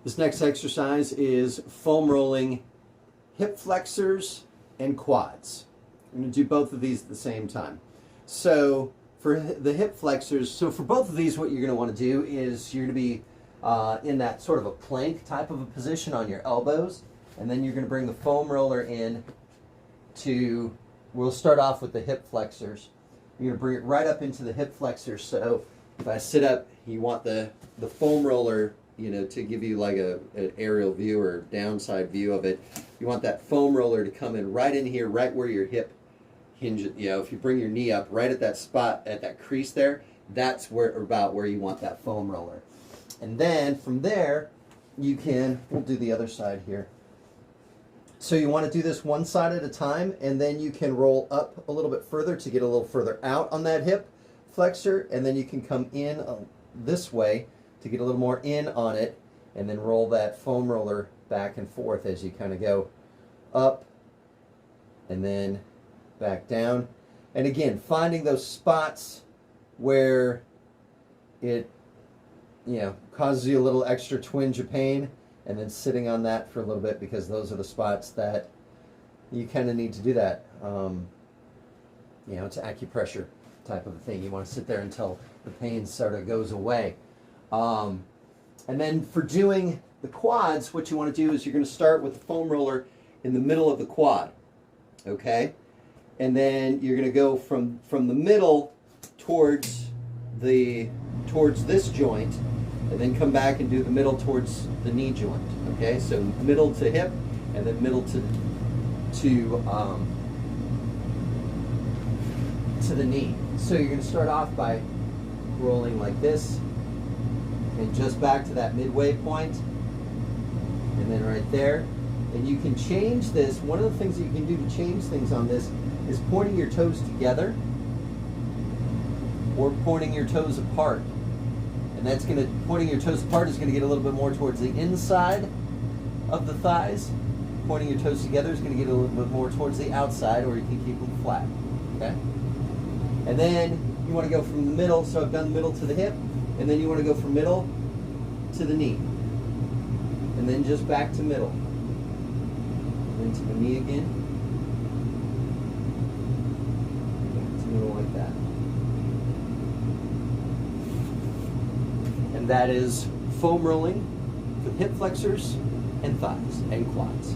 This next exercise is foam rolling hip flexors and quads. I'm going to do both of these at the same time. So for the hip flexors, so for both of these, what you're going to want to do is you're going to be in that sort of a plank type of a position on your elbows, and then you're going to bring the foam roller in to, we'll start off with the hip flexors. You're going to bring it right up into the hip flexors. So if I sit up, you want the foam roller, you know, to give you like an aerial view or downside view of it. You want that foam roller to come in right in here, right where your hip hinge. You know, if you bring your knee up right at that spot, at that crease there, that's about where you want that foam roller. And then from there, you can, we'll do the other side here. So you want to do this one side at a time, and then you can roll up a little bit further to get a little further out on that hip flexor, and then you can come in this way to get a little more in on it, and then roll that foam roller back and forth as you kind of go up and then back down. And again, finding those spots where it, you know, causes you a little extra twinge of pain, and then sitting on that for a little bit, because those are the spots that you kind of need to do that. You know, it's acupressure type of a thing. You want to sit there until the pain sort of goes away. And then for doing the quads, what you want to do is you're going to start with the foam roller in the middle of the quad, okay? And then you're going to go from the middle towards this joint, and then come back and do the middle towards the knee joint, okay? So middle to hip, and then middle to the knee. So you're going to start off by rolling like this, and just back to that midway point, and then right there. And you can change this. One of the things that you can do to change things on this is pointing your toes together or pointing your toes apart. And that's going to, pointing your toes apart is going to get a little bit more towards the inside of the thighs. Pointing your toes together is going to get a little bit more towards the outside, or you can keep them flat, okay? And then you want to go from the middle, so I've done middle to the hip, and then you want to go from middle to the knee. And then just back to middle. And then to the knee again. Back to middle like that. And that is foam rolling with hip flexors and thighs and quads.